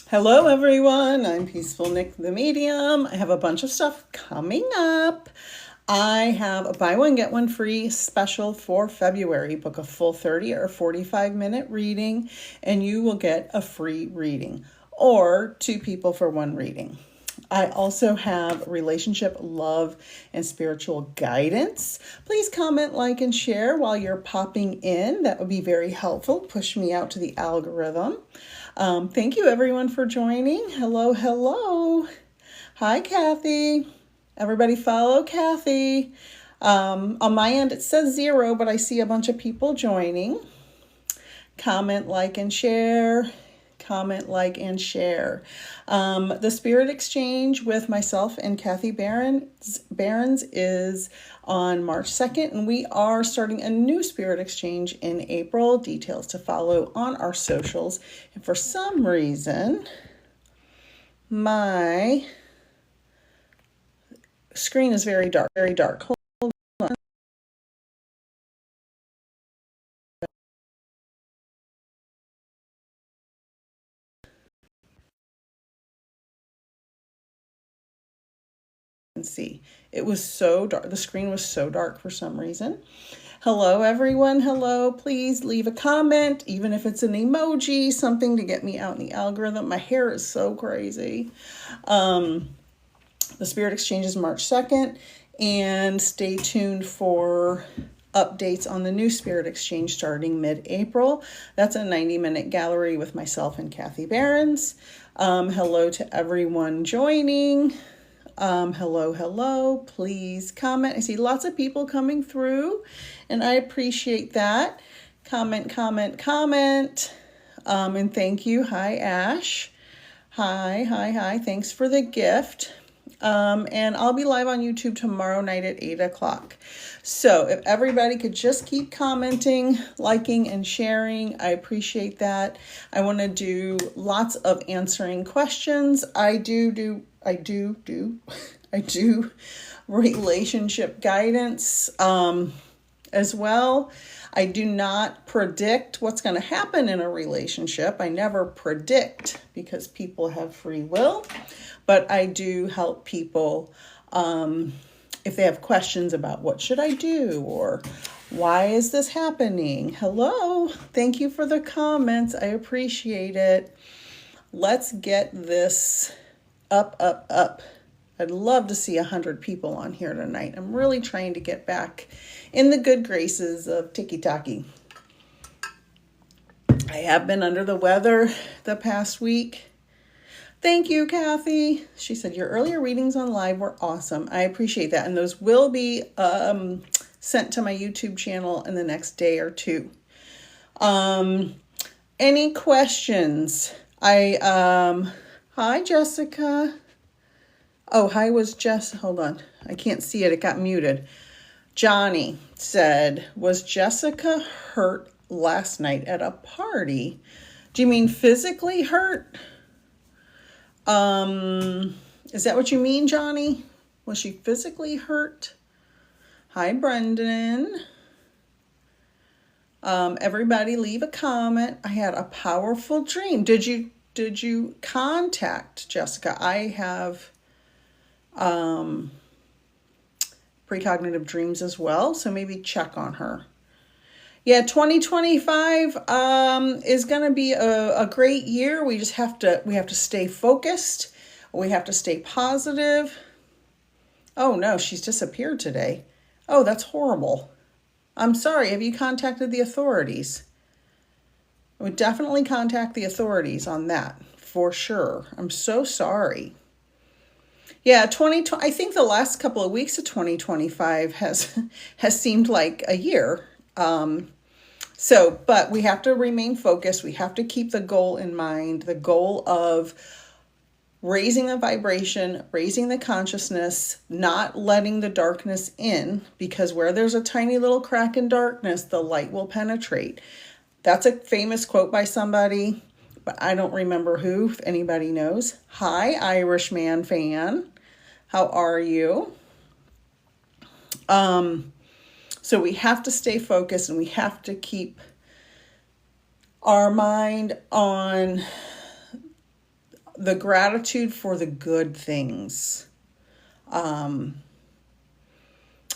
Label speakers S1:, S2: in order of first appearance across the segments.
S1: Hello everyone, I'm Peaceful Nick the Medium. I have a bunch of stuff coming up. I have a buy one get one free special for February. Book a full 30 or 45-minute reading and you will get a free reading, or 2 people for 1 reading. I also have relationship, love, and spiritual guidance. Please comment, like, and share while you're popping in. That would be very helpful. Push me out to the algorithm. Thank you everyone for joining. Hello, hello. Hi, Kathy. Everybody follow Kathy. On my end, it says 0, but I see a bunch of people joining. Comment, like, and share. Comment, like, and share. The Spirit Exchange with myself and Kathy Behrens is on March 2nd, and we are starting a new Spirit Exchange in April. Details to follow on our socials. And for some reason, my screen is very dark, very dark. Hold on. See, it was so dark. The screen was so dark for some reason. Hello everyone. Hello. Please leave a comment, even if it's an emoji, something to get me out in the algorithm. My hair is so crazy. The Spirit Exchange is March 2nd, and stay tuned for updates on the new Spirit Exchange starting mid-April. That's a 90-minute gallery with myself and Kathy Behrens. Hello to everyone joining. Hello, hello. Please comment. I see lots of people coming through, and I appreciate that. Comment, comment, comment. And thank you. Hi, Ash. Hi, hi, hi. Thanks for the gift. And I'll be live on YouTube tomorrow night at 8 o'clock. So if everybody could just keep commenting, liking, and sharing, I appreciate that. I want to do lots of answering questions. I do relationship guidance as well. I do not predict what's going to happen in a relationship. I never predict because people have free will, but I do help people if they have questions about what should I do or why is this happening. Hello, thank you for the comments. I appreciate it. Let's get this up. I'd love to see 100 people on here tonight. I'm really trying to get back in the good graces of tiki-taki. I have been under the weather the past week. Thank you, Kathy. She said, your earlier readings on live were awesome. I appreciate that. And those will be sent to my YouTube channel in the next day or 2. Any questions? Hi, Jessica. Oh, hi was Jess. Hold on. I can't see it. It got muted. Johnny said, was Jessica hurt last night at a party? Do you mean physically hurt? Is that what you mean, Johnny? Was she physically hurt? Hi, Brendan. Everybody leave a comment. I had a powerful dream. Did you contact Jessica? I have precognitive dreams as well, so maybe check on her. Yeah, 2025 is going to be a great year. We have to stay focused. We have to stay positive. Oh no, she's disappeared today. Oh, that's horrible. I'm sorry. Have you contacted the authorities? I would definitely contact the authorities on that for sure. I'm so sorry. Yeah, I think the last couple of weeks of 2025 has seemed like a year. But we have to remain focused. We have to keep the goal in mind, the goal of raising the vibration, raising the consciousness, not letting the darkness in, because where there's a tiny little crack in darkness, the light will penetrate. That's a famous quote by somebody, but I don't remember who, if anybody knows. Hi, Irishman fan. How are you? So we have to stay focused and we have to keep our mind on the gratitude for the good things.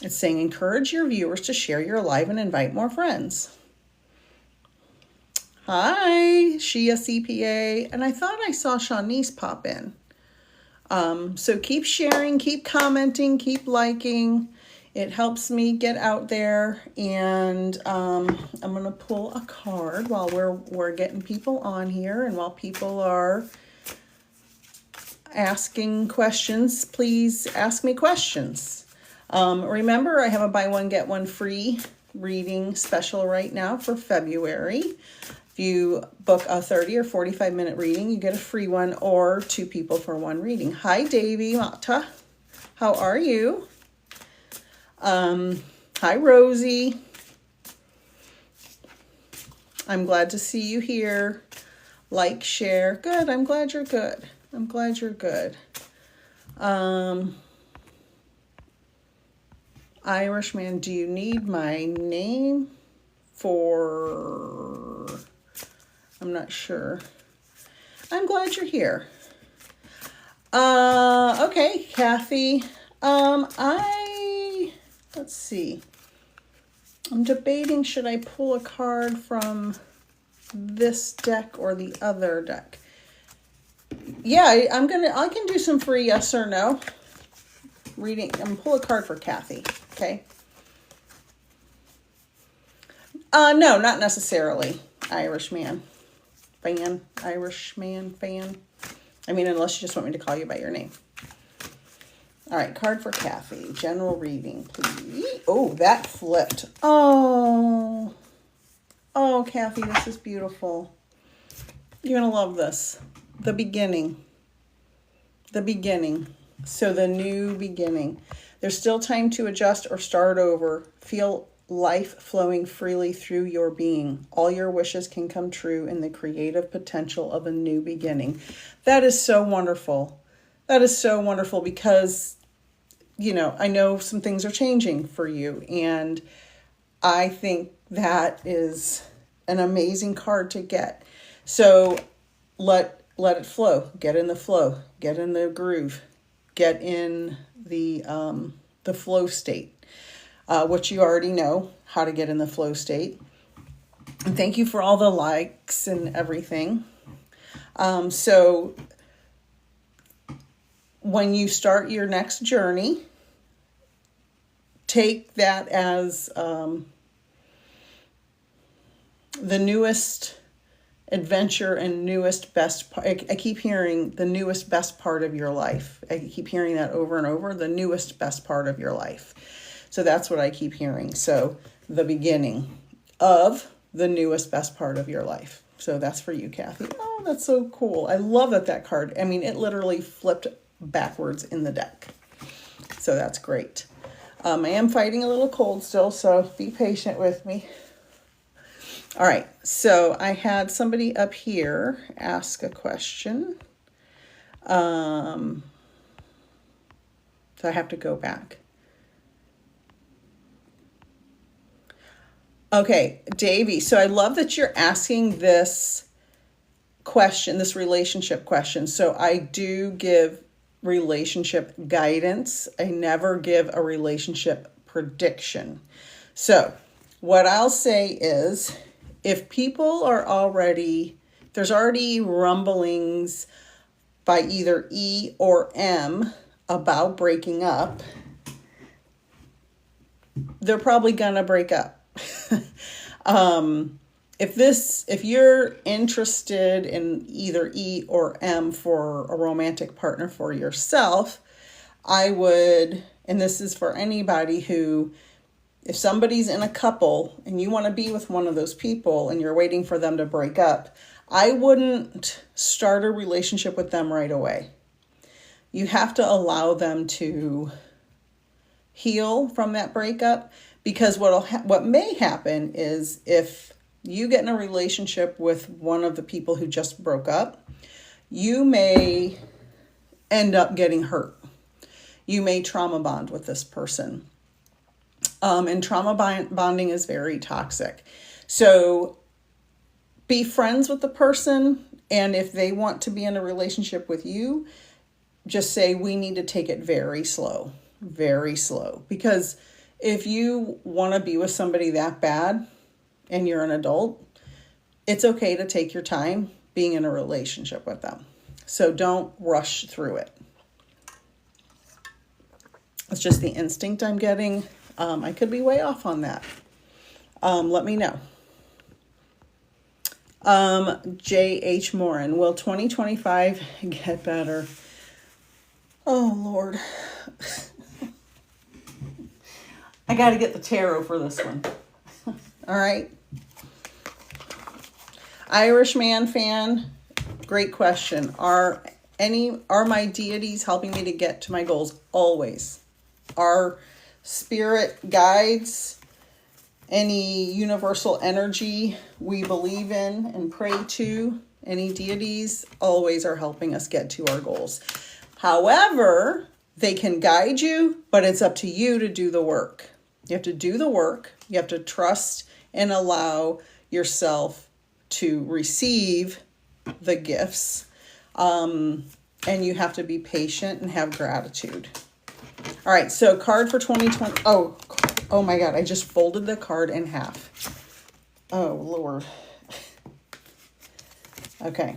S1: It's saying encourage your viewers to share your live and invite more friends. Hi, Shia CPA. And I thought I saw Shanice pop in. So keep sharing, keep commenting, keep liking. It helps me get out there. And I'm going to pull a card while we're getting people on here. And while people are asking questions, please ask me questions. Remember, I have a buy one, get one free reading special right now for February. If you book a 30 or 45 minute reading, you get a free one or 2 people for 1 reading. Hi, Davy Mata. How are you? Hi, Rosie. I'm glad to see you here. Like, share. Good. I'm glad you're good. I'm glad you're good. Irishman, do you need my name for... I'm not sure. I'm glad you're here. Okay, Kathy. Let's see. I'm debating, should I pull a card from this deck or the other deck? Yeah, I can do some free yes or no reading. I'm gonna pull a card for Kathy, okay? No, not necessarily. Irishman fan. I mean, unless you just want me to call you by your name. All right, card for Kathy. General reading, please. Oh, that flipped. Oh, Kathy, this is beautiful. You're going to love this. The beginning. The beginning. So the new beginning. There's still time to adjust or start over. Feel life flowing freely through your being. All your wishes can come true in the creative potential of a new beginning. That is so wonderful. That is so wonderful because, you know, I know some things are changing for you, and I think that is an amazing card to get. So let it flow. Get in the flow. Get in the groove. Get in the flow state. Which you already know how to get in the flow state. And thank you for all the likes and everything. So when you start your next journey, take that as the newest adventure and newest best part. I keep hearing the newest best part of your life. I keep hearing that over and over, the newest best part of your life. So that's what I keep hearing. So the beginning of the newest best part of your life. So that's for you, Kathy. Oh, that's so cool. I love that card. I mean, it literally flipped backwards in the deck. So that's great. I am fighting a little cold still, so be patient with me. All right. So I had somebody up here ask a question. So I have to go back. Okay, Davy, so I love that you're asking this question, this relationship question. So I do give relationship guidance. I never give a relationship prediction. So what I'll say is, if people are there's already rumblings by either E or M about breaking up, they're probably gonna break up. If you're interested in either E or M for a romantic partner for yourself, I would, and this is for anybody who, if somebody's in a couple and you want to be with one of those people and you're waiting for them to break up, I wouldn't start a relationship with them right away. You have to allow them to heal from that breakup. Because what may happen is, if you get in a relationship with one of the people who just broke up, you may end up getting hurt. You may trauma bond with this person. And trauma bonding is very toxic. So be friends with the person And if they want to be in a relationship with you, just say, we need to take it very slow, very slow. Because if you want to be with somebody that bad and you're an adult, it's okay to take your time being in a relationship with them. So don't rush through it. It's just the instinct I'm getting. I could be way off on that. Let me know. J.H. Morin, will 2025 get better? Oh, Lord. I got to get the tarot for this one. All right. Irishman fan, great question. Are my deities helping me to get to my goals? Always. Our spirit guides, any universal energy we believe in and pray to, any deities always are helping us get to our goals. However, they can guide you, but it's up to you to do the work. You have to do the work. You have to trust and allow yourself to receive the gifts. And you have to be patient and have gratitude. All right, so card for 2020. Oh my God, I just folded the card in half. Oh, Lord. Okay.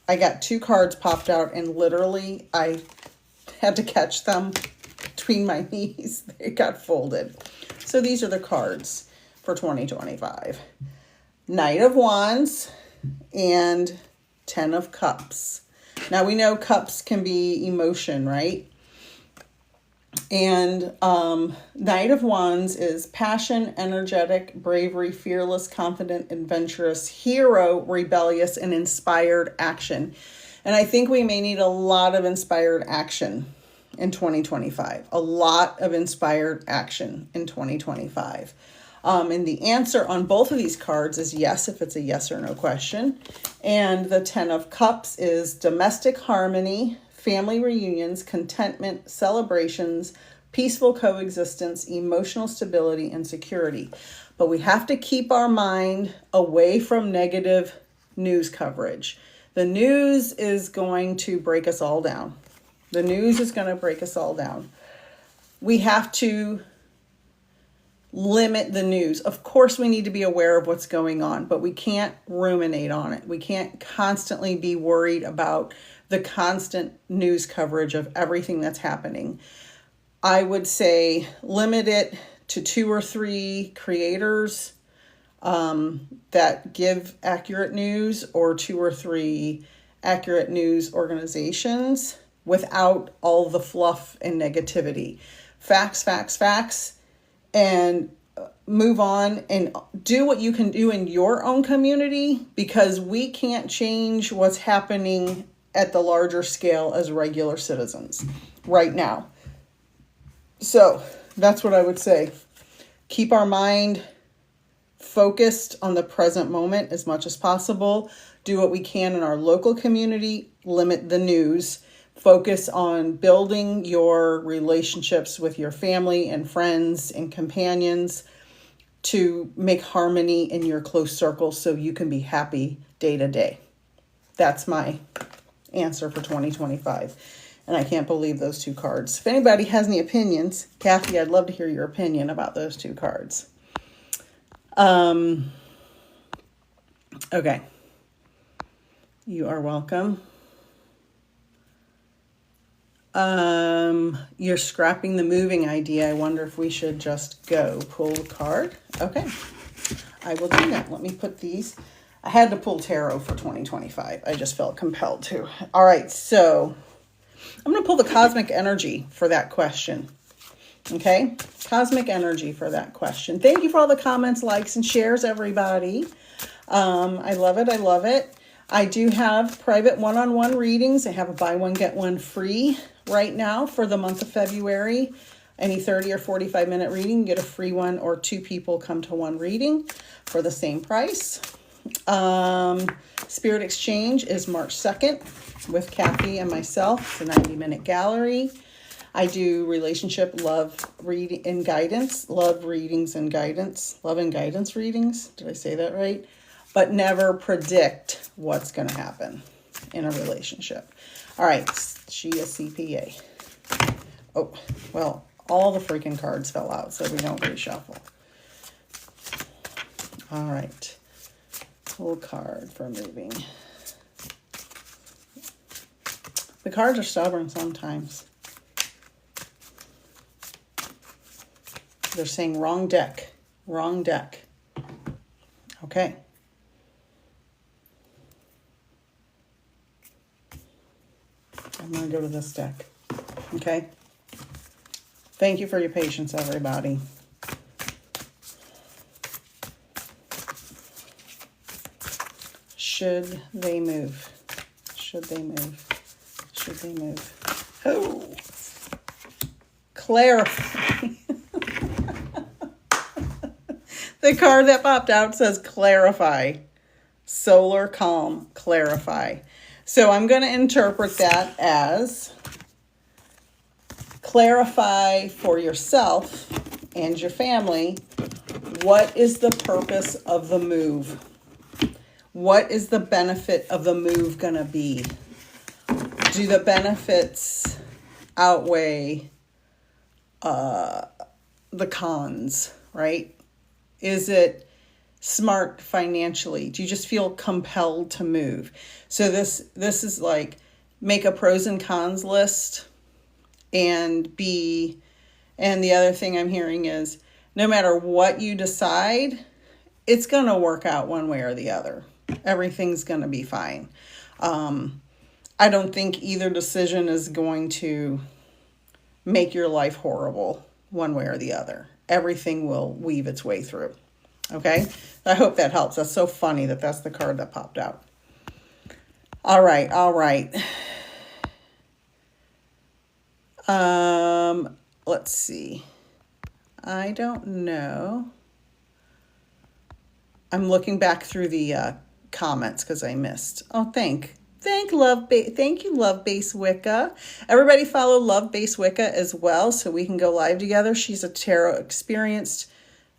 S1: I got 2 cards popped out and literally I had to catch them between my knees. They got folded. So these are the cards for 2025. Knight of Wands and 10 of Cups. Now we know cups can be emotion, right? And Knight of Wands is passion, energetic, bravery, fearless, confident, adventurous, hero, rebellious, and inspired action. And I think we may need a lot of inspired action in 2025. A lot of inspired action in 2025. And the answer on both of these cards is yes, if it's a yes or no question. And the 10 of Cups is domestic harmony, family reunions, contentment, celebrations, peaceful coexistence, emotional stability, and security. But we have to keep our mind away from negative news coverage. The news is going to break us all down. The news is going to break us all down. We have to limit the news. Of course, we need to be aware of what's going on, but we can't ruminate on it. We can't constantly be worried about the constant news coverage of everything that's happening. I would say limit it to 2 or 3 creators that give accurate news, or 2 or 3 accurate news organizations without all the fluff and negativity. Facts, facts, facts, and move on and do what you can do in your own community, because we can't change what's happening at the larger scale as regular citizens right now. So that's what I would say. Keep our mind focused on the present moment as much as possible. Do what we can in our local community. Limit the news. Focus on building your relationships with your family and friends and companions to make harmony in your close circle so you can be happy day to day. That's my answer for 2025. And I can't believe those 2 cards. If anybody has any opinions, Kathy, I'd love to hear your opinion about those 2 cards. Okay. You are welcome. You're scrapping the moving idea. I wonder if we should just go pull the card. Okay. I will do that. Let me put these. I had to pull tarot for 2025. I just felt compelled to. All right. So I'm going to pull the cosmic energy for that question. Okay. Cosmic energy for that question. Thank you for all the comments, likes, and shares, everybody. I love it. I love it. I do have private one-on-one readings. I have a buy one, get one free right now for the month of February. Any 30 or 45 minute reading, you get a free one, or 2 people come to one reading for the same price. Spirit Exchange is March 2nd with Kathy and myself. It's a 90-minute gallery. I do relationship, love, reading, and guidance. Love readings and guidance. Love and guidance readings. Did I say that right? but never predict what's going to happen in a relationship. All right, she a CPA. Oh, well, all the freaking cards fell out, so we don't reshuffle. All right, pull card for moving. The cards are stubborn sometimes. They're saying wrong deck, wrong deck. Okay. I'm going to go to this deck. Okay. Thank you for your patience, everybody. Should they move? Should they move? Should they move? Oh, clarify. The card that popped out says clarify. Solar calm, clarify. So I'm going to interpret that as clarify for yourself and your family, what is the purpose of the move? What is the benefit of the move going to be? Do the benefits outweigh the cons, right? Is it smart financially? Do you just feel compelled to move? So this is like make a pros and cons list, and the other thing I'm hearing is no matter what you decide, it's going to work out one way or the other. Everything's going to be fine. I don't think either decision is going to make your life horrible one way or the other. Everything will weave its way through. Okay? I hope that helps. That's so funny that that's the card that popped out. All right. Let's see. I don't know. I'm looking back through the comments because I missed. Oh, thank you, Love Base Wicca. Everybody follow Love Base Wicca as well so we can go live together. She's a tarot experienced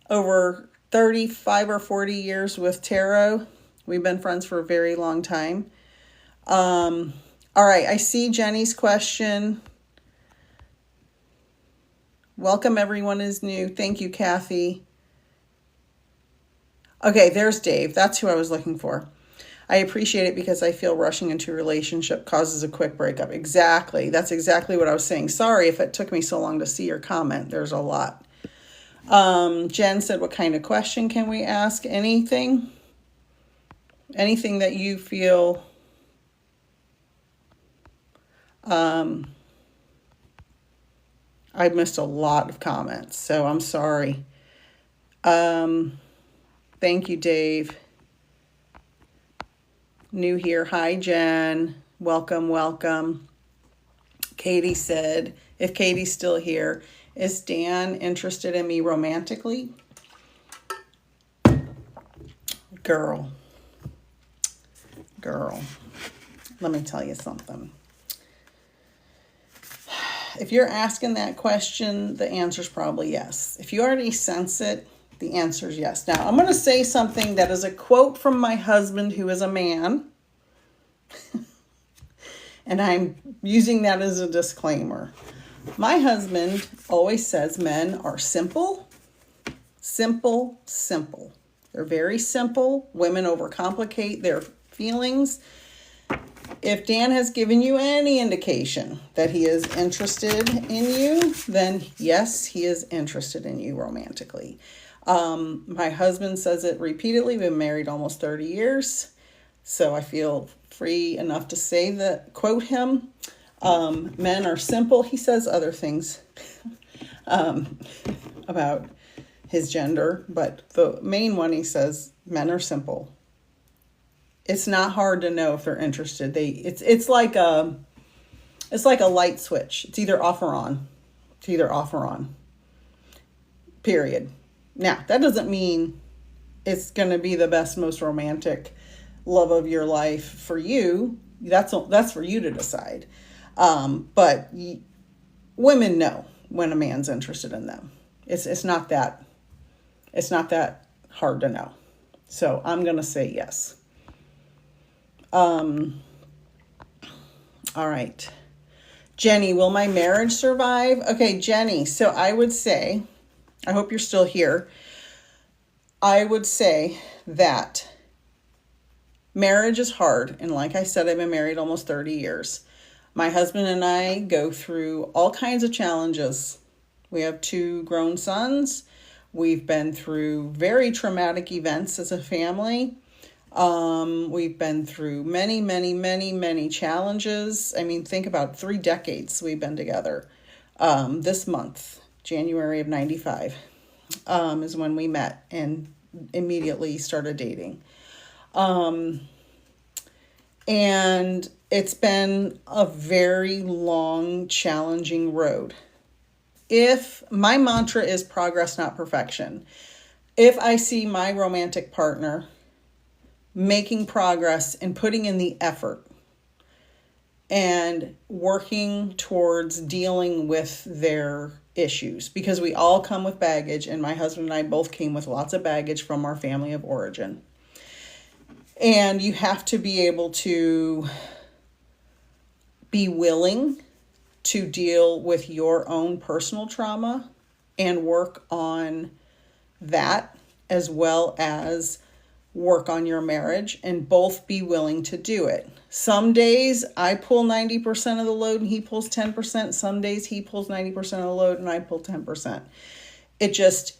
S1: over 35 or 40 years with tarot. We've been friends for a very long time. All right, I see Jenny's question. Welcome, everyone is new. Thank you, Kathy. Okay, there's Dave. That's who I was looking for. I appreciate it because I feel rushing into a relationship causes a quick breakup. Exactly. That's exactly what I was saying. Sorry if it took me so long to see your comment. There's a lot. Jen said, what kind of question can we ask? Anything that you feel I missed a lot of comments, so I'm sorry. Thank you, Dave. New here. Hi, Jen. Welcome. Katie said, if Katie's still here, is Dan interested in me romantically? Girl. Let me tell you something. If you're asking that question, the answer's probably yes. If you already sense it, the answer is yes. Now, I'm going to say something that is a quote from my husband, who is a man. And I'm using that as a disclaimer. My husband always says men are simple. They're very simple. Women overcomplicate their feelings. If Dan has given you any indication that he is interested in you, then yes, he is interested in you romantically. My husband says it repeatedly. We've been married almost 30 years. So I feel free enough to say that, quote him, men are simple. He says other things about his gender, but the main one, he says men are simple. It's not hard to know if they're interested. It's like a light switch. It's either off or on. Period. Now, that doesn't mean it's going to be the best, most romantic love of your life for you. That's for you to decide. But women know when a man's interested in them. It's not that hard to know. So I'm going to say yes. All right. Jenny, will my marriage survive? Okay, Jenny, so I would say, I hope you're still here. I would say that marriage is hard. And like I said, I've been married almost 30 years. My husband and I go through all kinds of challenges. We have 2 grown sons. We've been through very traumatic events as a family. We've been through many, many, many, many challenges. I mean, think about 3 decades we've been together. This month, January of 95, is when we met and immediately started dating. And it's been a very long, challenging road. If my mantra is progress, not perfection. If I see my romantic partner making progress and putting in the effort and working towards dealing with their issues, because we all come with baggage, and my husband and I both came with lots of baggage from our family of origin. And you have to be able to be willing to deal with your own personal trauma and work on that, as well as work on your marriage, and both be willing to do it. Some days I pull 90% of the load and he pulls 10%. Some days he pulls 90% of the load and I pull 10%. It just,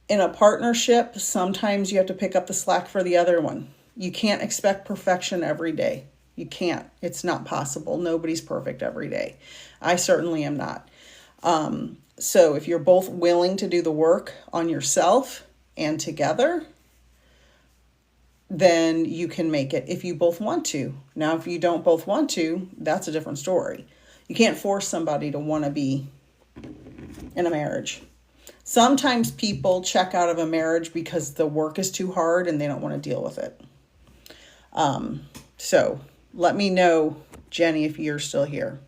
S1: in a partnership, sometimes you have to pick up the slack for the other one. You can't expect perfection every day. You can't. It's not possible. Nobody's perfect every day. I certainly am not. So if you're both willing to do the work on yourself and together, then you can make it if you both want to. Now, if you don't both want to, that's a different story. You can't force somebody to want to be in a marriage. Sometimes people check out of a marriage because the work is too hard and they don't want to deal with it. So let me know, Jenny, if you're still here.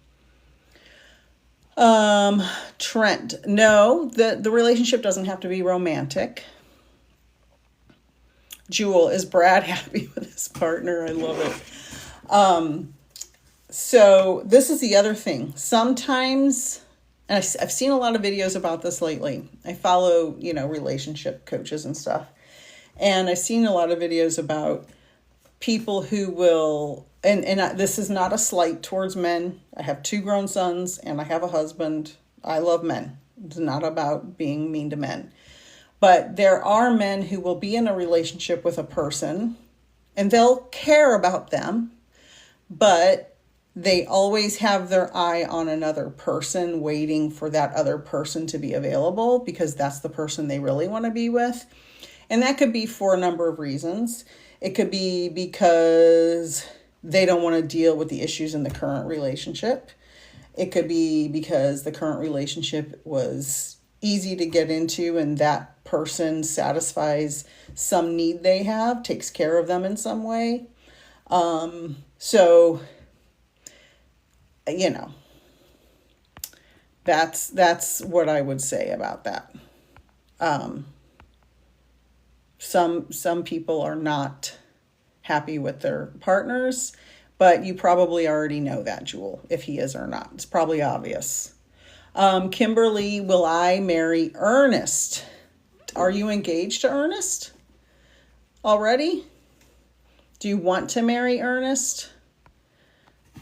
S1: Trent, no, the relationship doesn't have to be romantic. Jewel, is Brad happy with his partner? I love it. So this is the other thing. Sometimes, and I've seen a lot of videos about this lately. I follow, relationship coaches and stuff. And I've seen a lot of videos about people who will, this is not a slight towards men. I have 2 grown sons and I have a husband. I love men. It's not about being mean to men. But there are men who will be in a relationship with a person and they'll care about them, but they always have their eye on another person, waiting for that other person to be available because that's the person they really want to be with. And that could be for a number of reasons. It could be because they don't want to deal with the issues in the current relationship. It could be because the current relationship was easy to get into and that person satisfies some need they have, takes care of them in some way. So, that's what I would say about that. Some people are not happy with their partners, but you probably already know that, Jewel, if he is or not. It's probably obvious. Kimberly, will I marry Ernest? Are you engaged to Ernest already? Do you want to marry Ernest?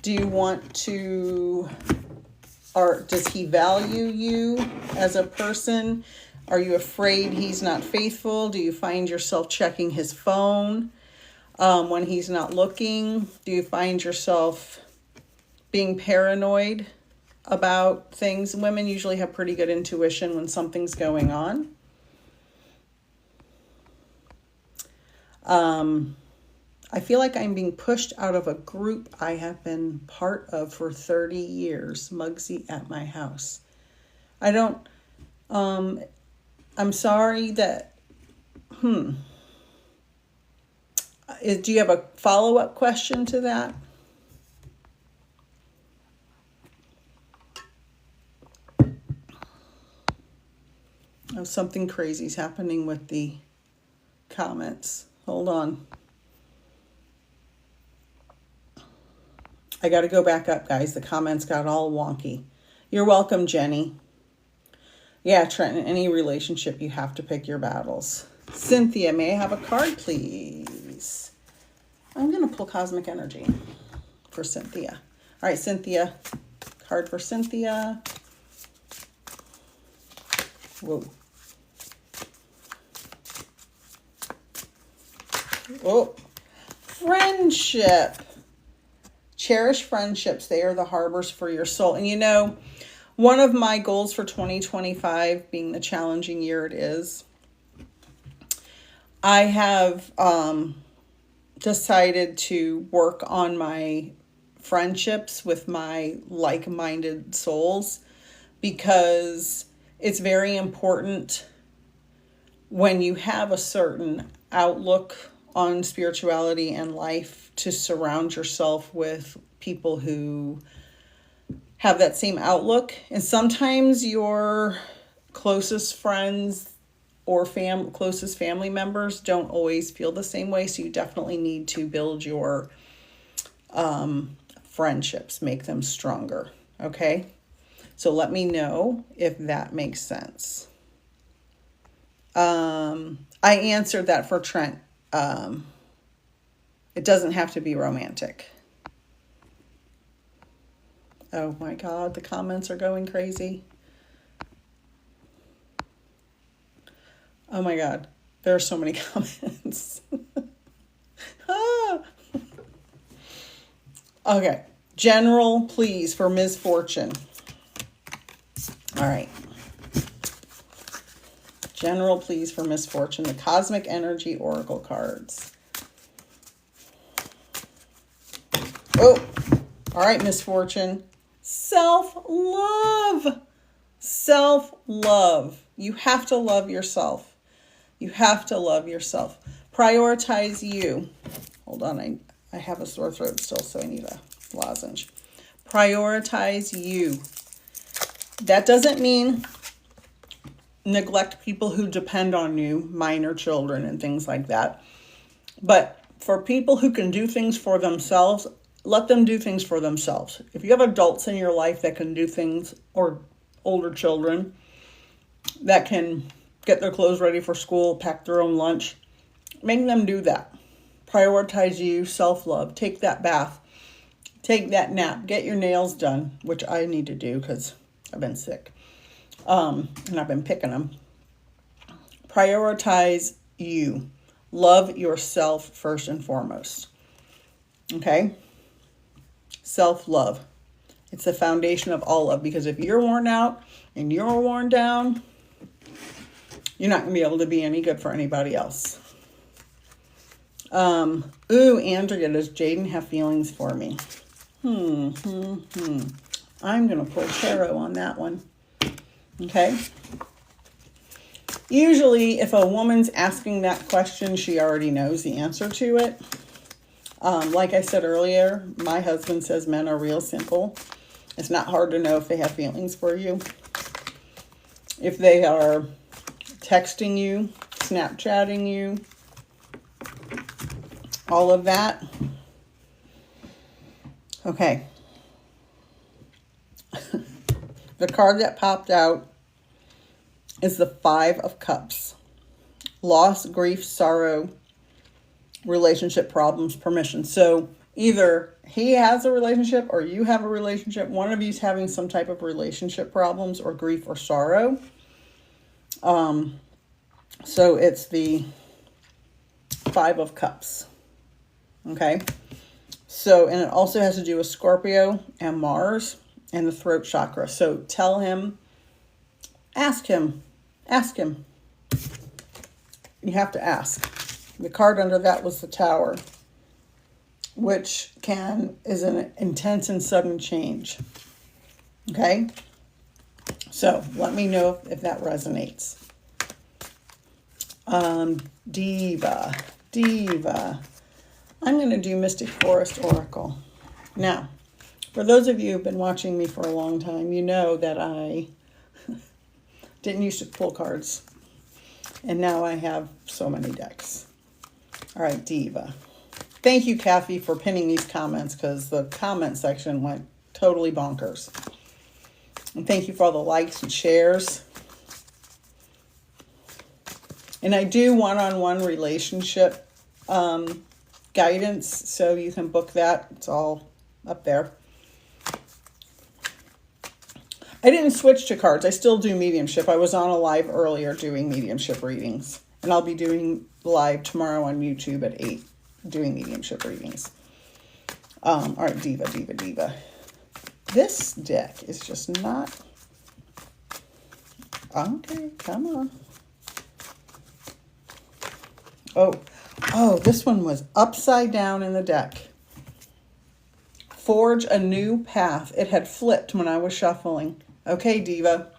S1: Do you want to, or does he value you as a person? Are you afraid he's not faithful? Do you find yourself checking his phone when he's not looking? Do you find yourself being paranoid about things? Women usually have pretty good intuition when something's going on. I feel like I'm being pushed out of a group I have been part of for 30 years. Mugsy at my house. I'm sorry that, do you have a follow-up question to that? Oh, something crazy is happening with the comments. Hold on. I got to go back up, guys. The comments got all wonky. You're welcome, Jenny. Yeah, Trent, in any relationship, you have to pick your battles. Cynthia, may I have a card, please? I'm going to pull Cosmic Energy for Cynthia. All right, Cynthia. Card for Cynthia. Whoa. Oh, friendship. Cherish friendships. They are the harbors for your soul. And you know, one of my goals for 2025, being the challenging year it is, I have decided to work on my friendships with my like-minded souls, because it's very important when you have a certain outlook on spirituality and life to surround yourself with people who have that same outlook. And sometimes your closest friends or closest family members don't always feel the same way. So you definitely need to build your friendships, make them stronger. Okay. So let me know if that makes sense. I answered that for Trent. It doesn't have to be romantic. Oh my God, the comments are going crazy. Oh my God, there are so many comments. Ah. Okay, general please for misfortune. All right. General please for misfortune. The Cosmic Energy Oracle cards. Oh, all right, misfortune. Self-love. Self-love. You have to love yourself. You have to love yourself. Prioritize you. Hold on, I have a sore throat still, so I need a lozenge. Prioritize you. That doesn't mean neglect people who depend on you, minor children and things like that. But for people who can do things for themselves, let them do things for themselves. If you have adults in your life that can do things, or older children that can get their clothes ready for school, pack their own lunch, make them do that. Prioritize you, self-love. Take that bath. Take that nap. Get your nails done, which I need to do because I've been sick. And I've been picking them. Prioritize you. Love yourself first and foremost. Okay? Self-love. It's the foundation of all love, because if you're worn out and you're worn down, you're not going to be able to be any good for anybody else. Ooh, Andrea, does Jaden have feelings for me? I'm going to pull tarot on that one. Okay. Usually, if a woman's asking that question, she already knows the answer to it. Like I said earlier, my husband says men are real simple. It's not hard to know if they have feelings for you. If they are texting you, Snapchatting you, all of that. Okay. The card that popped out is the Five of Cups. Loss, grief, sorrow, relationship problems, permission. So either he has a relationship or you have a relationship. One of you's having some type of relationship problems or grief or sorrow. So it's the Five of Cups. Okay. So, and it also has to do with Scorpio and Mars and the throat chakra. So tell him, ask him. You have to ask. The card under that was the Tower, which is an intense and sudden change. Okay? So let me know if that resonates. Diva. I'm going to do Mystic Forest Oracle. Now, for those of you who've been watching me for a long time, you know that I didn't used to pull cards. And now I have so many decks. All right, Diva. Thank you, Kathy, for pinning these comments because the comment section went totally bonkers. And thank you for all the likes and shares. And I do one-on-one relationship guidance, so you can book that. It's all up there. I didn't switch to cards. I still do mediumship. I was on a live earlier doing mediumship readings. And I'll be doing live tomorrow on YouTube at 8, doing mediumship readings. All right, Diva. This deck is just not... Okay, come on. Oh, this one was upside down in the deck. Forge a new path. It had flipped when I was shuffling. Okay, Diva.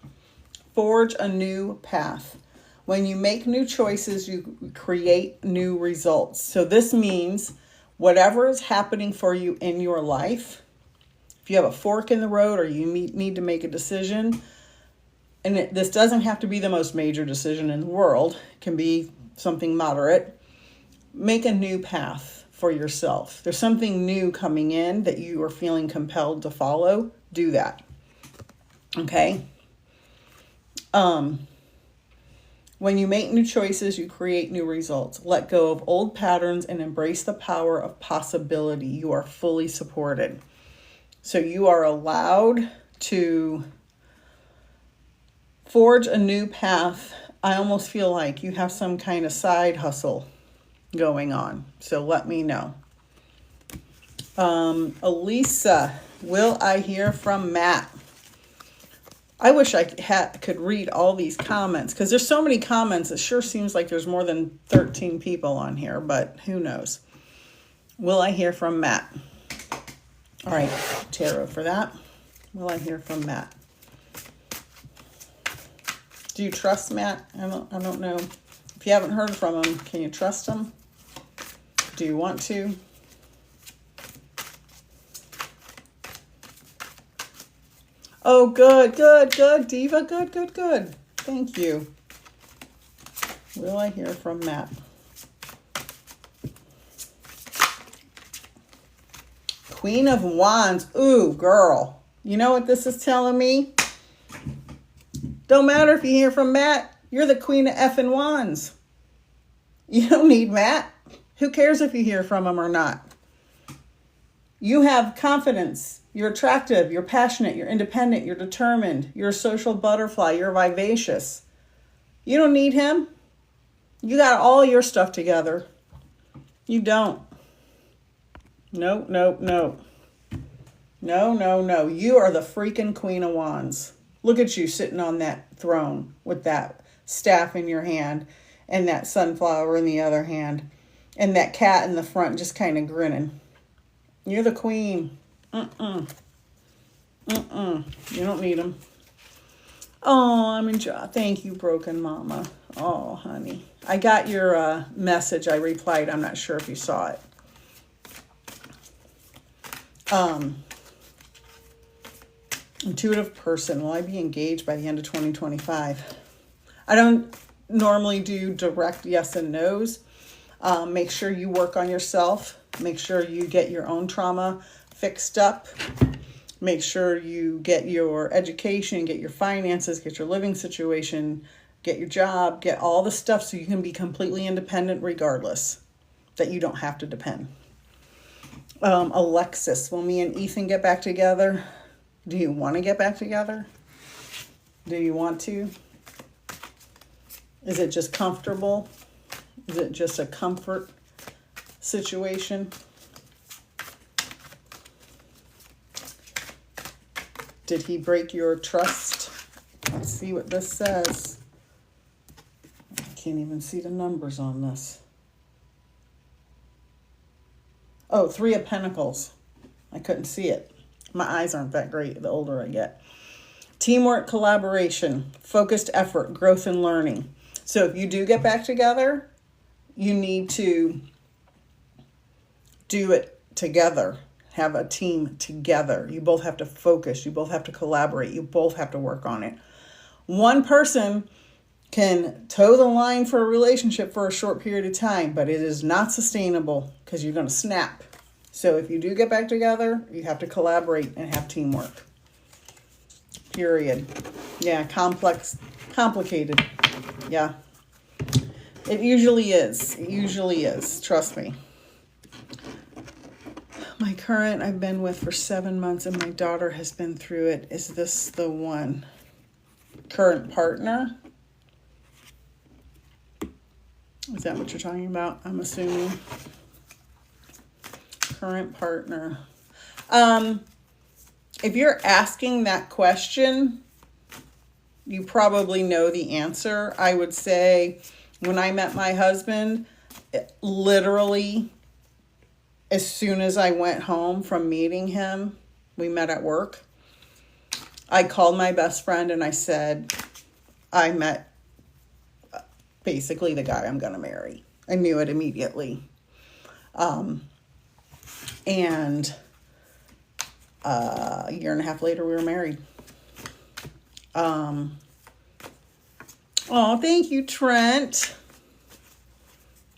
S1: Forge a new path. When you make new choices, you create new results. So this means whatever is happening for you in your life, if you have a fork in the road or you need to make a decision, and this doesn't have to be the most major decision in the world. It can be something moderate. Make a new path for yourself. There's something new coming in that you are feeling compelled to follow. Do that. Okay? When you make new choices, you create new results. Let go of old patterns and embrace the power of possibility. You are fully supported. So you are allowed to forge a new path. I almost feel like you have some kind of side hustle going on. So let me know. Elisa, will I hear from Matt? I wish I could read all these comments because there's so many comments. It sure seems like there's more than 13 people on here, but who knows? Will I hear from Matt? All right, tarot for that. Will I hear from Matt? Do you trust Matt? I don't know. If you haven't heard from him, can you trust him? Do you want to? Oh, good, Diva. Good. Thank you. Will I hear from Matt? Queen of Wands. Ooh, girl. You know what this is telling me? Don't matter if you hear from Matt. You're the Queen of effing Wands. You don't need Matt. Who cares if you hear from him or not? You have confidence. You're attractive. You're passionate. You're independent. You're determined. You're a social butterfly. You're vivacious. You don't need him. You got all your stuff together. You don't. No. You are the freaking Queen of Wands. Look at you sitting on that throne with that staff in your hand and that sunflower in the other hand and that cat in the front just kind of grinning. You're the queen. You don't need him. Oh, I'm enjoying. Thank you, Broken Mama. Oh, honey. I got your message. I replied. I'm not sure if you saw it. Intuitive person. Will I be engaged by the end of 2025? I don't normally do direct yes and no's. Make sure you work on yourself. Make sure you get your own trauma fixed up. Make sure you get your education, get your finances, get your living situation, get your job, get all the stuff so you can be completely independent regardless, that you don't have to depend. Alexis, will me and Ethan get back together? Do you want to get back together? Do you want to? Is it just comfortable? Is it just a comfort situation? Did he break your trust? Let's see what this says. I can't even see the numbers on this. Oh, 3 of Pentacles. I couldn't see it. My eyes aren't that great the older I get. Teamwork, collaboration, focused effort, growth and learning. So if you do get back together, you need to do it together. Have a team together. You both have to focus. You both have to collaborate. You both have to work on it. One person can toe the line for a relationship for a short period of time, but it is not sustainable because you're going to snap. So if you do get back together, you have to collaborate and have teamwork. Period. Yeah, complicated. Yeah. It usually is. It usually is. Trust me. My current I've been with for 7 months and my daughter has been through it. Is this the one? Current partner? Is that what you're talking about? I'm assuming. Current partner. If you're asking that question, you probably know the answer. I would say when I met my husband, literally as soon as I went home from meeting him, we met at work, I called my best friend and I said, I met basically the guy I'm going to marry. I knew it immediately. And a year and a half later, we were married. Oh, thank you, Trent.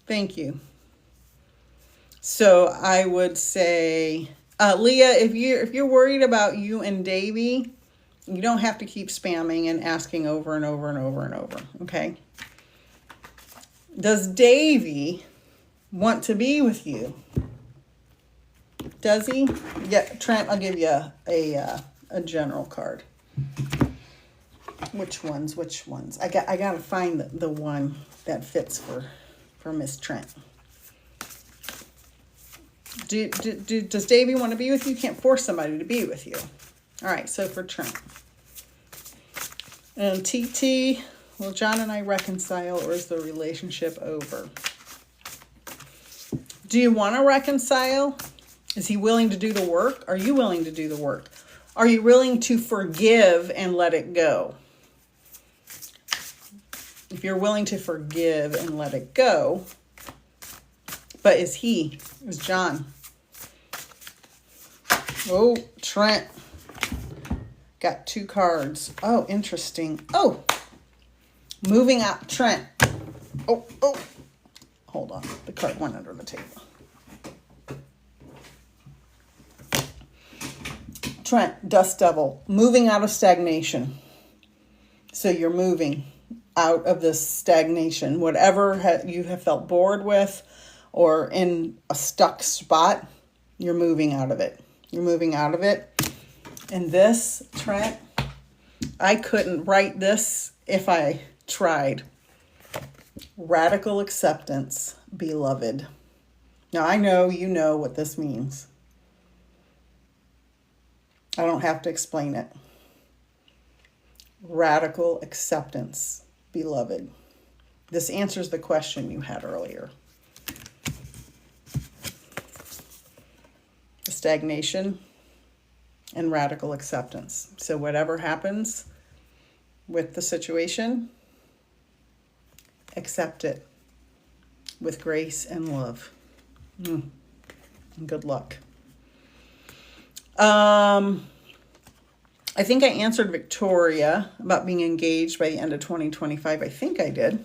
S1: Thank you. So I would say, Leah, if you're worried about you and Davey, you don't have to keep spamming and asking over and over and over and over. Okay. Does Davey want to be with you? Does he? Yeah, Trent, I'll give you a general card. Which ones? I gotta find the one that fits for Miss Trent. Does Davey want to be with you? You can't force somebody to be with you. All right, so for Trent. And TT, will John and I reconcile or is the relationship over? Do you want to reconcile? Is he willing to do the work? Are you willing to do the work? Are you willing to forgive and let it go? If you're willing to forgive and let it go, but is John? Oh, Trent. Got 2 cards. Oh, interesting. Oh, moving out. Trent. Oh. Hold on. The card went under the table. Trent, Dust Devil, moving out of stagnation. So you're moving out of this stagnation. Whatever you have felt bored with or in a stuck spot, you're moving out of it. You're moving out of it. And this, Trent, I couldn't write this if I tried. Radical acceptance, beloved. Now, I know you know what this means. I don't have to explain it. Radical acceptance, beloved. This answers the question you had earlier. Stagnation and radical acceptance. So whatever happens with the situation, accept it with grace and love. And good luck. I think I answered Victoria about being engaged by the end of 2025. I think I did.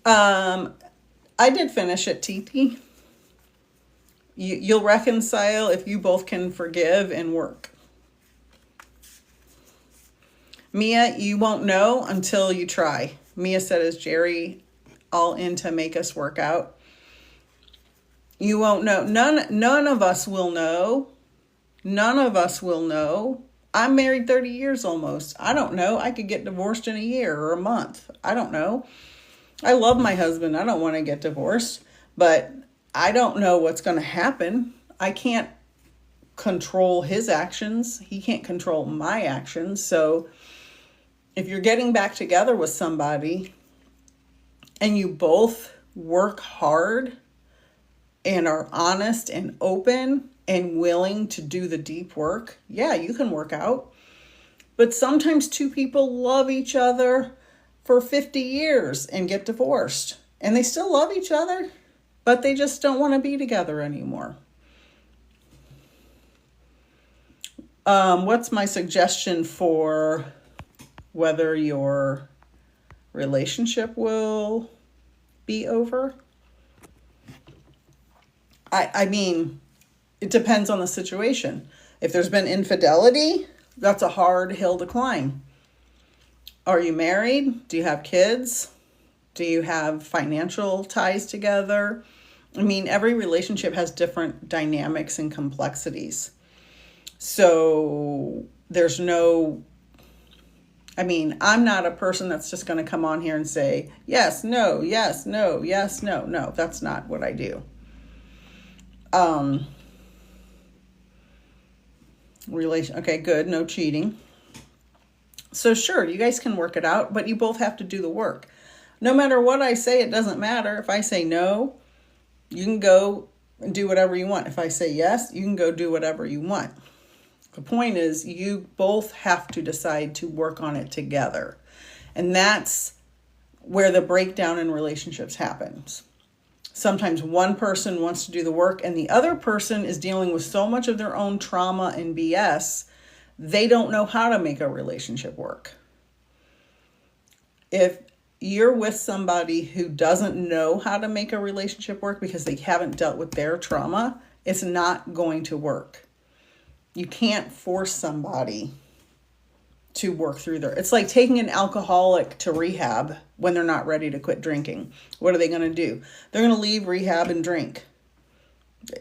S1: I did finish it, TT. You'll reconcile if you both can forgive and work. Mia, you won't know until you try. Mia said, is Jerry all in to make us work out? You won't know. None of us will know. None of us will know. I'm married 30 years almost. I don't know. I could get divorced in a year or a month. I don't know. I love my husband. I don't want to get divorced, but I don't know what's going to happen. I can't control his actions. He can't control my actions. So if you're getting back together with somebody and you both work hard and are honest and open and willing to do the deep work, yeah, you can work out. But sometimes 2 people love each other for 50 years and get divorced and they still love each other. but they just don't want to be together anymore. What's my suggestion for whether your relationship will be over? I mean, it depends on the situation. If there's been infidelity, that's a hard hill to climb. Are you married? Do you have kids? Do you have financial ties together? I mean, every relationship has different dynamics and complexities. So there's no, I mean, I'm not a person that's just going to come on here and say, yes, no, yes, no, yes, no. No, that's not what I do. Okay, good. No cheating. So sure, you guys can work it out, but you both have to do the work. No matter what I say, it doesn't matter. If I say no, you can go and do whatever you want. If I say yes, you can go do whatever you want. The point is, you both have to decide to work on it together. And that's where the breakdown in relationships happens. Sometimes one person wants to do the work and the other person is dealing with so much of their own trauma and BS, they don't know how to make a relationship work. If you're with somebody who doesn't know how to make a relationship work because they haven't dealt with their trauma, it's not going to work. You can't force somebody to work through their... It's like taking an alcoholic to rehab when they're not ready to quit drinking. What are they going to do? They're going to leave rehab and drink.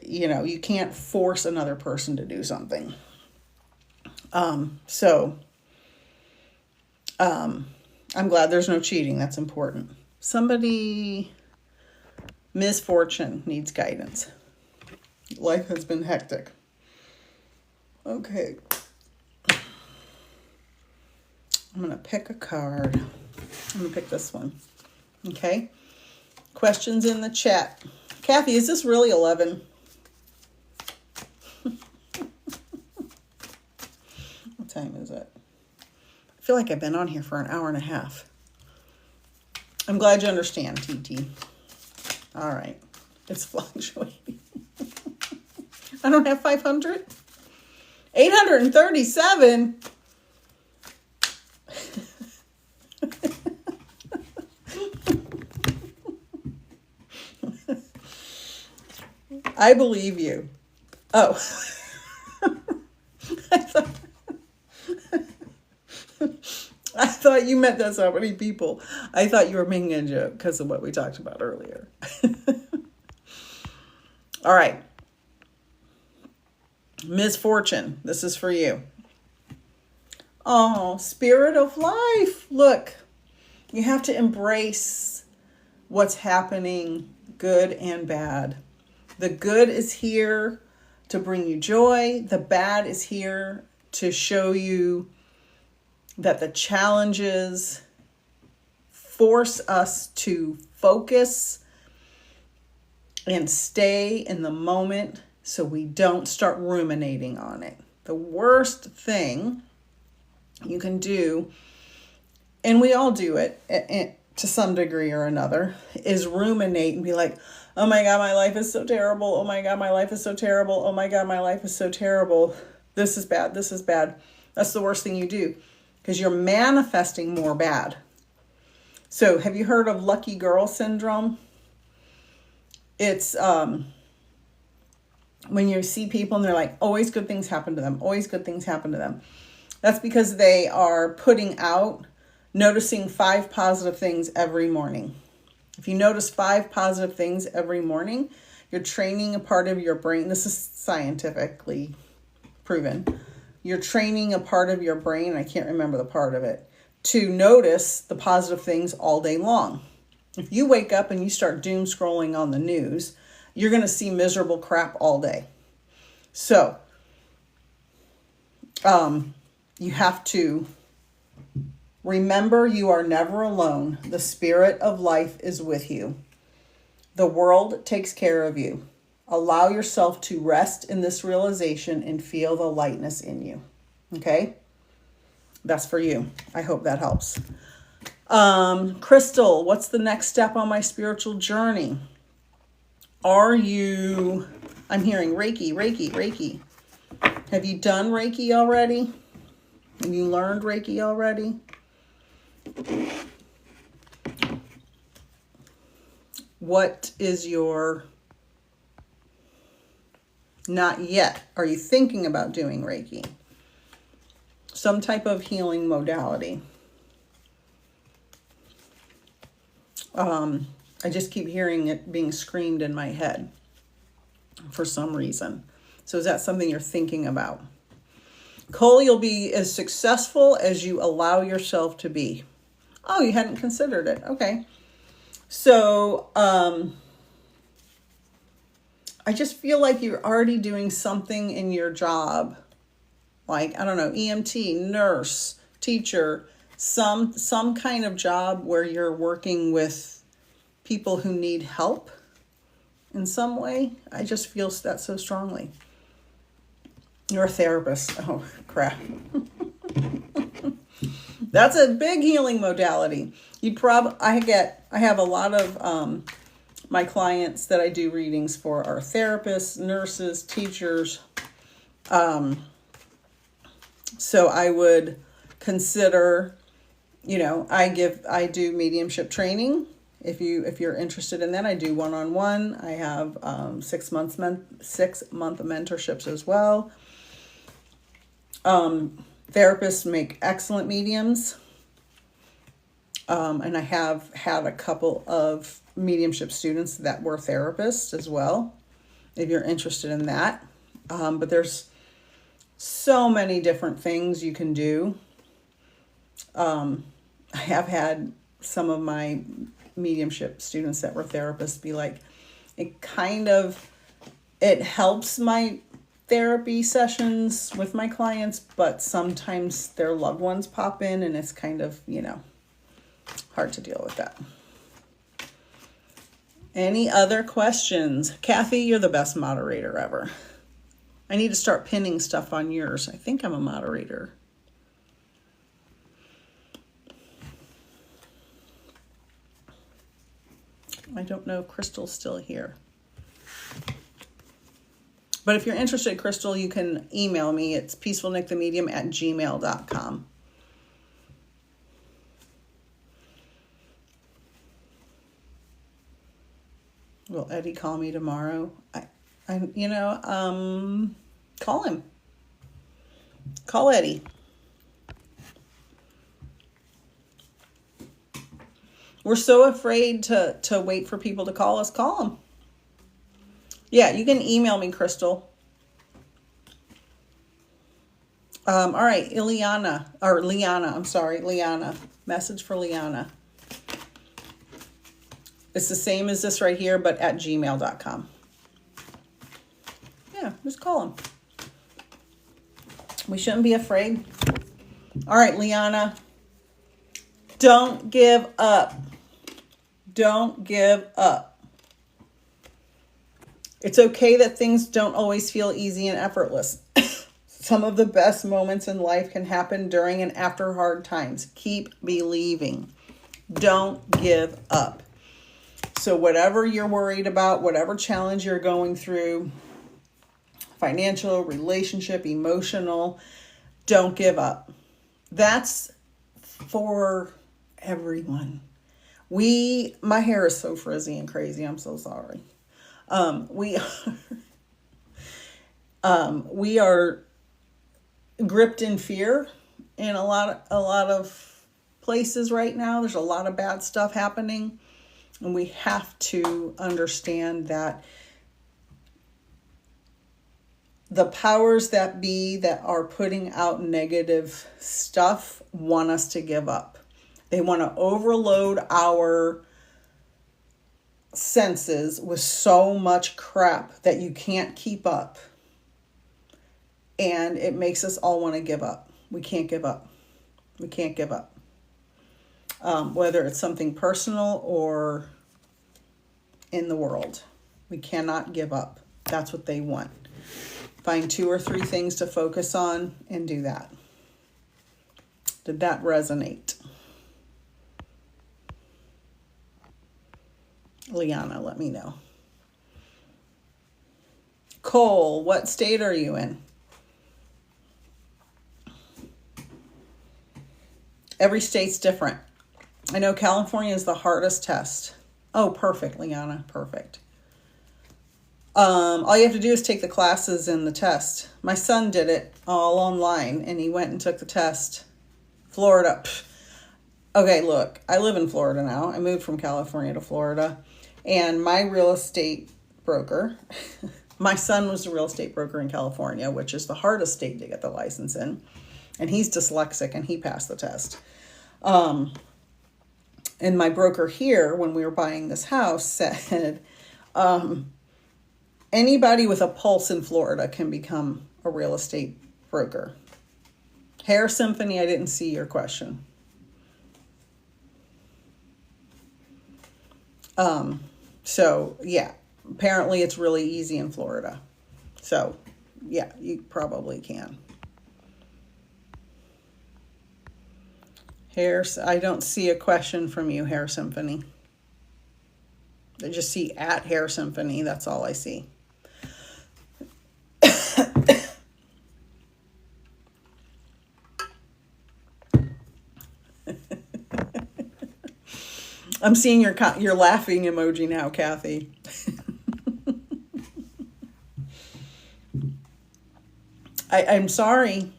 S1: You know, you can't force another person to do something. I'm glad there's no cheating. That's important. Somebody, misfortune, needs guidance. Life has been hectic. Okay. I'm going to pick a card. I'm going to pick this one. Okay. Questions in the chat. Kathy, is this really 11? What time is it? I feel like I've been on here for an hour and a half. I'm glad you understand, TT. All right. It's fluctuating. I don't have 500. 837. I believe you. Oh. I thought you meant that's how many people. I thought you were making a joke because of what we talked about earlier. All right. Misfortune, this is for you. Oh, spirit of life. Look, you have to embrace what's happening, good and bad. The good is here to bring you joy. The bad is here to show you that the challenges force us to focus and stay in the moment so we don't start ruminating on it. The worst thing you can do, and we all do it to some degree or another, is ruminate and be like, oh my God, my life is so terrible. Oh my God, my life is so terrible. Oh my God, my life is so terrible. This is bad. This is bad. That's the worst thing you do because you're manifesting more bad. So have you heard of lucky girl syndrome? It's when you see people and they're like, always good things happen to them. Always good things happen to them. That's because they are putting out, noticing 5 positive things every morning. If you notice 5 positive things every morning, you're training a part of your brain. This is scientifically proven. You're training a part of your brain, I can't remember the part of it, to notice the positive things all day long. If you wake up and you start doom scrolling on the news, you're going to see miserable crap all day. So, you have to remember you are never alone. The spirit of life is with you. The world takes care of you. Allow yourself to rest in this realization and feel the lightness in you. Okay? That's for you. I hope that helps. Crystal, what's the next step on my spiritual journey? Are you, I'm hearing Reiki, Reiki, Reiki. Have you done Reiki already? Have you learned Reiki already? What is your not yet? Are you thinking about doing Reiki? Some type of healing modality. I just keep hearing it being screamed in my head for some reason. So is that something you're thinking about? Cole, you'll be as successful as you allow yourself to be. Oh, you hadn't considered it. Okay. So, I just feel like you're already doing something in your job. Like, I don't know, EMT, nurse, teacher, some kind of job where you're working with people who need help in some way. I just feel that so strongly. You're a therapist. Oh, crap. That's a big healing modality. I have a lot of my clients that I do readings for are therapists, nurses, teachers. So I would consider, I do mediumship training. If you're interested in that, I do one-on-one. I have 6 month mentorships as well. Therapists make excellent mediums. And I have had a couple of mediumship students that were therapists as well, if you're interested in that. But there's so many different things you can do. I have had some of my mediumship students that were therapists be like, it helps my therapy sessions with my clients, but sometimes their loved ones pop in and it's kind of, hard to deal with that. Any other questions? Kathy, you're the best moderator ever. I need to start pinning stuff on yours. I think I'm a moderator. I don't know if Crystal's still here. But if you're interested, Crystal, you can email me. It's peacefulnikthemedium@gmail.com. Will Eddie call me tomorrow? Call him. Call Eddie. We're so afraid to wait for people to call us. Call them. Yeah, you can email me, Crystal. All right, Liana. Message for Liana. It's the same as this right here, but at gmail.com. Yeah, just call them. We shouldn't be afraid. All right, Liana. Don't give up. Don't give up. It's okay that things don't always feel easy and effortless. Some of the best moments in life can happen during and after hard times. Keep believing. Don't give up. So whatever you're worried about, whatever challenge you're going through, financial, relationship, emotional, don't give up. That's for everyone. My hair is so frizzy and crazy. I'm so sorry. We are gripped in fear in a lot of places right now. There's a lot of bad stuff happening, and we have to understand that the powers that be that are putting out negative stuff want us to give up. They want to overload our senses with so much crap that you can't keep up. And it makes us all want to give up. We can't give up. We can't give up. Whether it's something personal or in the world. We cannot give up. That's what they want. Find 2 or 3 things to focus on and do that. Did that resonate? Liana, let me know. Cole, what state are you in? Every state's different. I know California is the hardest test. Oh, perfect, Liana, perfect. All you have to do is take the classes and the test. My son did it all online, and he went and took the test. Florida. Okay, look, I live in Florida now. I moved from California to Florida, and my real estate broker, my son was a real estate broker in California, which is the hardest state to get the license in, and he's dyslexic, and he passed the test. And my broker here, when we were buying this house, said, anybody with a pulse in Florida can become a real estate broker. Hair Symphony, I didn't see your question. So yeah, apparently it's really easy in Florida. So yeah, you probably can. I don't see a question from you, Hair Symphony. I just see at Hair Symphony. That's all I see. I'm seeing your laughing emoji now, Kathy. I'm sorry,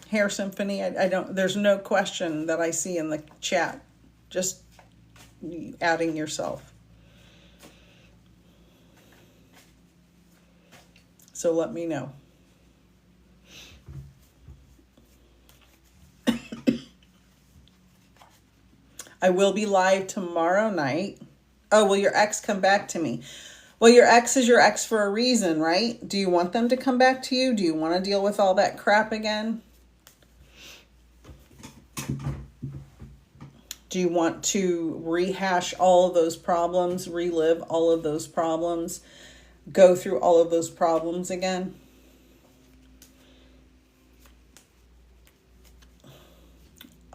S1: Hair Symphony. I don't. There's no question that I see in the chat. Just adding yourself. So let me know. I will be live tomorrow night. Oh, will your ex come back to me? Well, your ex is your ex for a reason, right? Do you want them to come back to you? Do you want to deal with all that crap again? Do you want to rehash all of those problems, relive all of those problems, go through all of those problems again?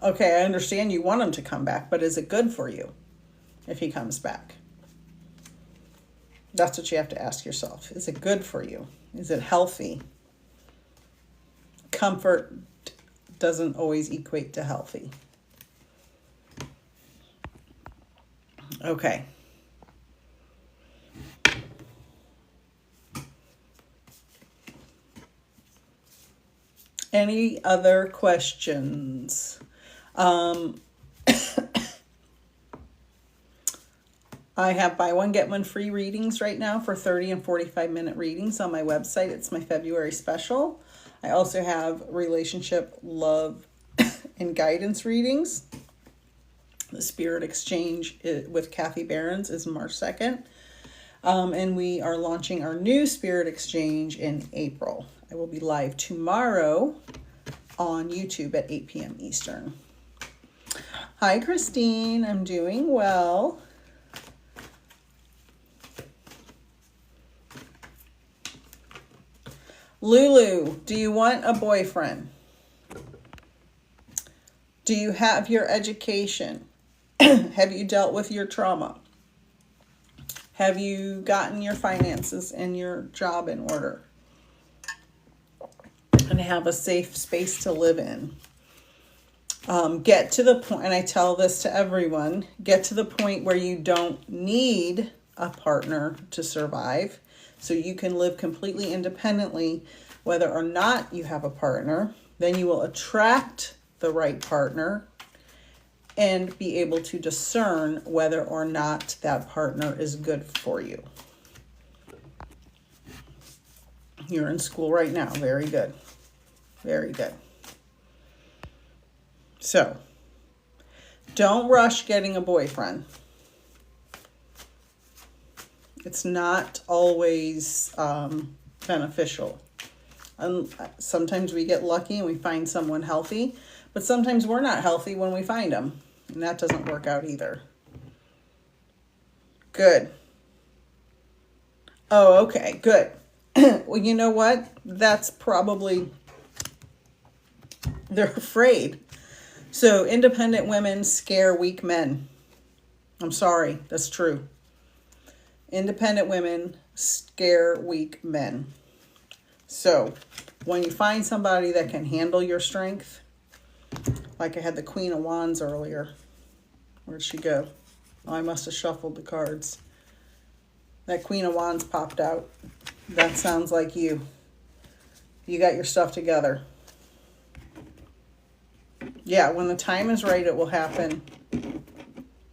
S1: Okay, I understand you want him to come back, but is it good for you if he comes back? That's what you have to ask yourself. Is it good for you? Is it healthy? Comfort doesn't always equate to healthy. Okay. Any other questions? I have buy one, get one free readings right now for 30 and 45-minute readings on my website. It's my February special. I also have relationship, love, and guidance readings. The Spirit Exchange with Kathy Behrens is March 2nd. And we are launching our new Spirit Exchange in April. I will be live tomorrow on YouTube at 8 p.m. Eastern. Hi, Christine. I'm doing well. Lulu, do you want a boyfriend? Do you have your education? Have you dealt with your trauma? Have you gotten your finances and your job in order? And have a safe space to live in. Get to the point, and I tell this to everyone, get to the point where you don't need a partner to survive. So you can live completely independently, whether or not you have a partner. Then you will attract the right partner and be able to discern whether or not that partner is good for you. You're in school right now. Very good. Very good. So, don't rush getting a boyfriend. It's not always beneficial. Sometimes we get lucky and we find someone healthy, but sometimes we're not healthy when we find them, and that doesn't work out either. Good. Oh, okay, good. Well, you know what? That's probably, they're afraid. So independent women scare weak men. I'm sorry, that's true. Independent women scare weak men. So when you find somebody that can handle your strength, like I had the Queen of Wands earlier. Where'd she go? Oh, I must have shuffled the cards. That Queen of Wands popped out. That sounds like you. You got your stuff together. Yeah, when the time is right, it will happen.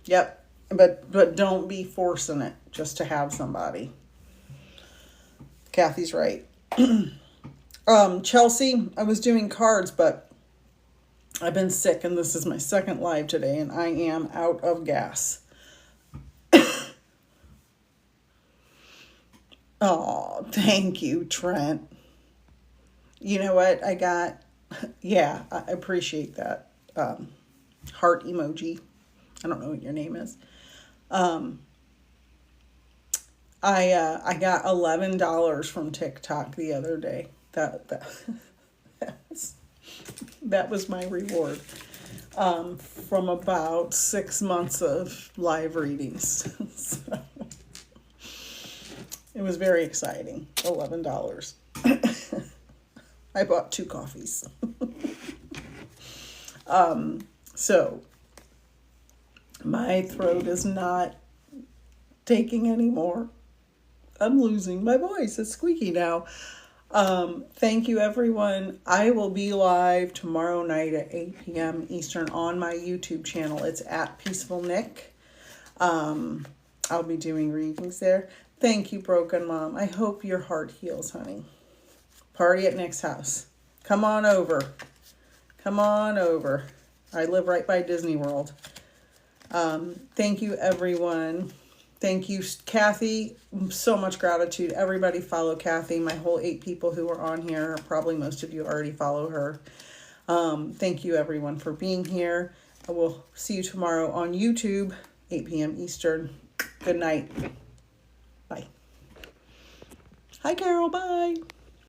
S1: Yep. But don't be forcing it just to have somebody. Kathy's right. Chelsea, I was doing cards, but I've been sick, and this is my second live today, and I am out of gas. Oh, thank you, Trent. You know what? I got, yeah, I appreciate that. Heart emoji. I don't know what your name is. I got $11 from TikTok the other day. That was my reward from about 6 months of live readings. So, it was very exciting. $11. I bought 2 coffees. So my throat is not taking anymore. I'm losing my voice. It's squeaky now. Thank you, everyone. I will be live tomorrow night at 8 p.m. Eastern on my YouTube channel. It's at Peaceful Nick. I'll be doing readings there. Thank you, Broken Mom. I hope your heart heals, honey. Party at Nick's house. Come on over. Come on over. I live right by Disney World. Thank you, everyone. Thank you, Kathy. So much gratitude. Everybody follow Kathy. My whole 8 people who are on here, probably most of you already follow her. Thank you, everyone, for being here. I will see you tomorrow on YouTube, 8 p.m. Eastern. Good night. Bye. Hi, Carol. Bye.